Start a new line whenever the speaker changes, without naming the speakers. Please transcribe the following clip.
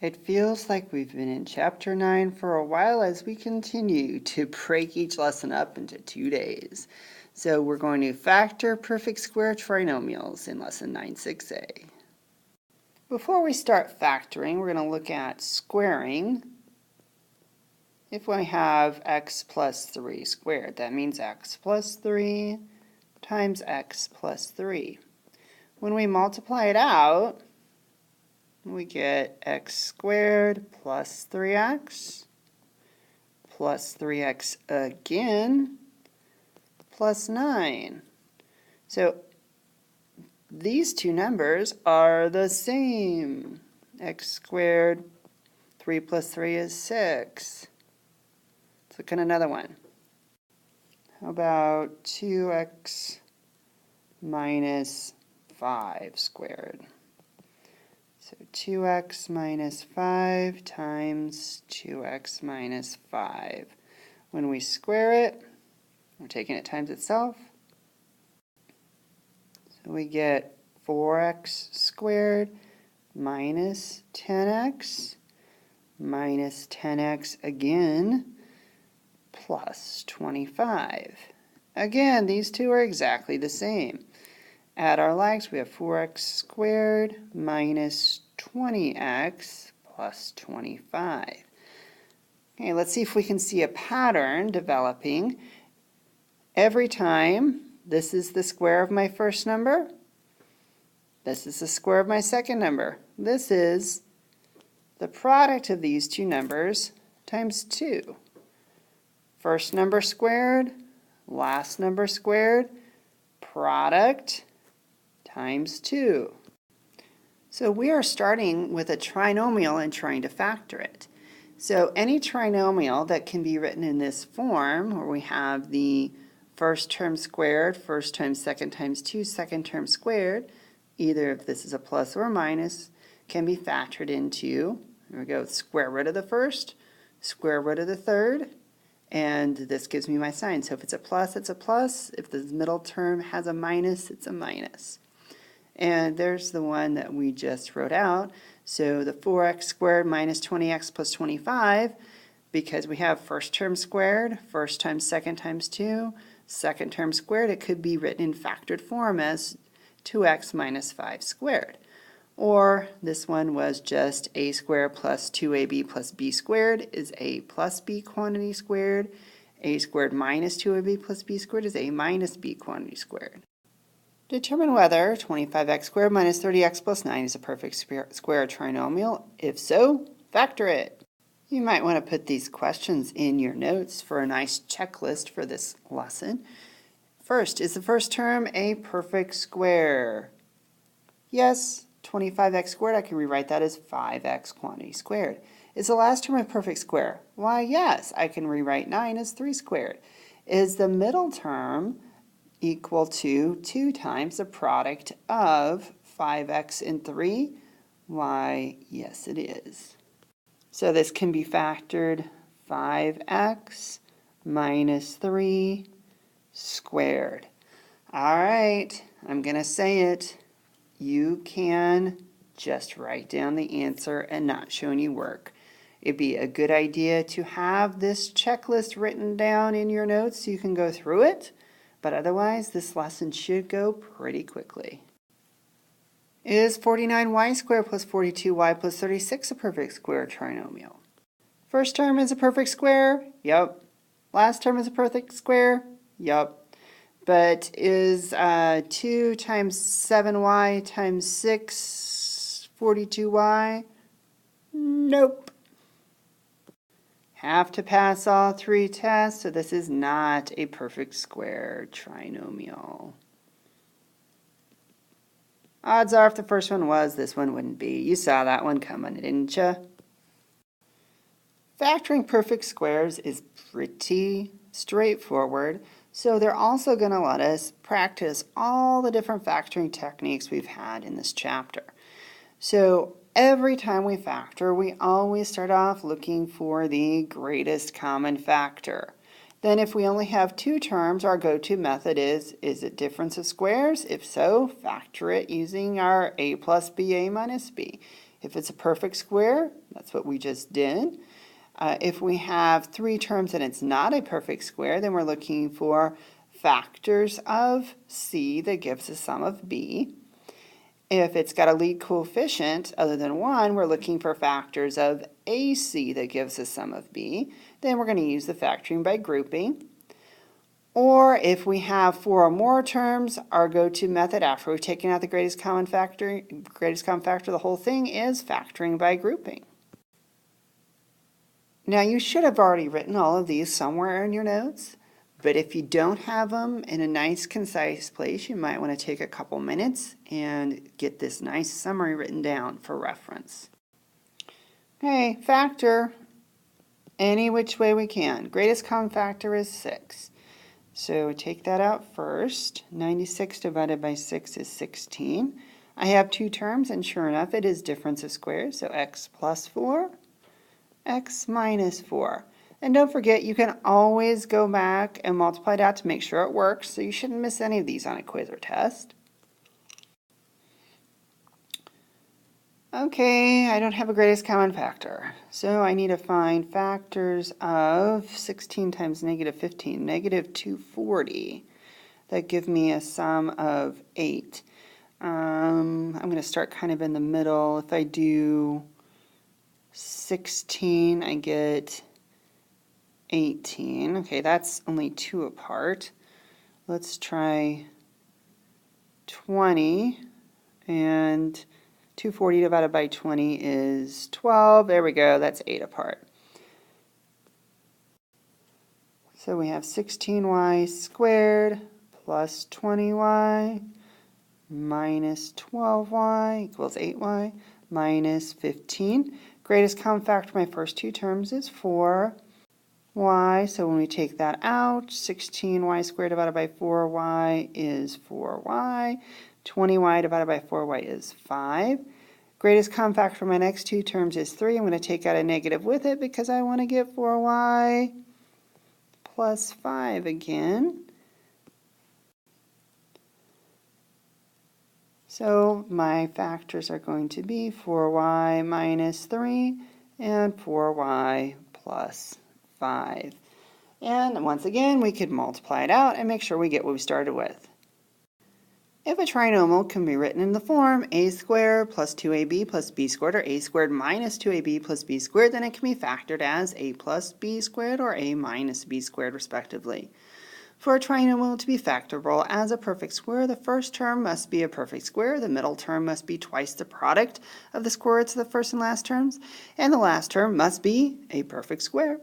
It feels like we've been in Chapter 9 for a while as we continue to break each lesson up into 2 days. So we're going to factor perfect square trinomials in Lesson 9-6a. Before we start factoring, we're going to look at squaring. If we have x plus 3 squared, that means x plus 3 times x plus 3. When we multiply it out, we get x squared plus 3x plus 3x again plus 9. So these two numbers are the same. X squared, 3 plus 3 is 6. Let's look at another one. How about 2x minus 5 squared? So 2x minus 5 times 2x minus 5. When we square it, we're taking it times itself. So we get 4x squared minus 10x minus 10x again plus 25. Again, these two are exactly the same. Add our likes, we have 4x squared minus 20x plus 25. Okay, let's see if we can see a pattern developing. Every time this is the square of my first number, this is the square of my second number. This is the product of these two numbers times 2. First number squared, last number squared, product times 2. So we are starting with a trinomial and trying to factor it. So any trinomial that can be written in this form, where we have the first term squared, first times second times 2, second term squared, either if this is a plus or a minus, can be factored into, here we go, square root of the first, square root of the third, and this gives me my sign. So if it's a plus, it's a plus. If the middle term has a minus, it's a minus. And there's the one that we just wrote out. So the 4x squared minus 20x plus 25, because we have first term squared, first times second times 2, second term squared, it could be written in factored form as 2x minus 5 squared. Or this one was just a squared plus 2ab plus b squared is a plus b quantity squared. A squared minus 2ab plus b squared is a minus b quantity squared. Determine whether 25x squared minus 30x plus 9 is a perfect square trinomial. If so, factor it. You might want to put these questions in your notes for a nice checklist for this lesson. First, is the first term a perfect square? Yes, 25x squared, I can rewrite that as 5x quantity squared. Is the last term a perfect square? Why, yes, I can rewrite 9 as 3 squared. Is the middle term equal to 2 times the product of 5x and 3? Why, yes it is. So this can be factored 5x minus 3 squared. All right, I'm going to say it. You can just write down the answer and not show any work. It'd be a good idea to have this checklist written down in your notes so you can go through it. But otherwise, this lesson should go pretty quickly. Is 49y squared plus 42y plus 36 a perfect square trinomial? First term is a perfect square? Yup. Last term is a perfect square? Yup. But is 2 times 7y times 6 42y? Nope. Have to pass all 3 tests, so this is not a perfect square trinomial. Odds are if the first one was, this one wouldn't be. You saw that one coming, didn't you? Factoring perfect squares is pretty straightforward, so they're also going to let us practice all the different factoring techniques we've had in this chapter. So every time we factor, we always start off looking for the greatest common factor. Then if we only have 2 terms, our go-to method is it difference of squares? If so, factor it using our a plus b, a minus b. If it's a perfect square, that's what we just did. If we have three terms and it's not a perfect square, then we're looking for factors of C that gives the sum of B. If it's got a lead coefficient other than 1, we're looking for factors of AC that gives the sum of B. Then we're going to use the factoring by grouping. Or if we have 4 or more terms, our go-to method after we've taken out the greatest common factor, the whole thing is factoring by grouping. Now you should have already written all of these somewhere in your notes, but if you don't have them in a nice concise place, you might want to take a couple minutes and get this nice summary written down for reference. Okay, factor any which way we can. Greatest common factor is 6. So take that out first. 96 divided by 6 is 16. I have two terms, and sure enough, it is difference of squares, so x plus 4, x minus 4. And don't forget, you can always go back and multiply it out to make sure it works, so you shouldn't miss any of these on a quiz or test. Okay, I don't have a greatest common factor, so I need to find factors of 16 times negative 15, negative 240. That give me a sum of 8. I'm going to start kind of in the middle. If I do 16, I get 18. Okay, that's only 2 apart. Let's try 20, and 240 divided by 20 is 12. There we go, that's 8 apart. So we have 16y squared plus 20y minus 12y equals 8y minus 15. Greatest common factor of my first two terms is 4y. So when we take that out, 16y squared divided by 4y is 4y. 20y divided by 4y is 5. Greatest common factor for my next two terms is 3. I'm going to take out a negative with it because I want to get 4y plus 5 again. So my factors are going to be 4y minus 3 and 4y plus 5. And once again, we could multiply it out and make sure we get what we started with. If a trinomial can be written in the form a squared plus 2ab plus b squared, or a squared minus 2ab plus b squared, then it can be factored as a plus b squared or a minus b squared, respectively. For a trinomial to be factorable as a perfect square, the first term must be a perfect square, the middle term must be twice the product of the square roots of the first and last terms, and the last term must be a perfect square.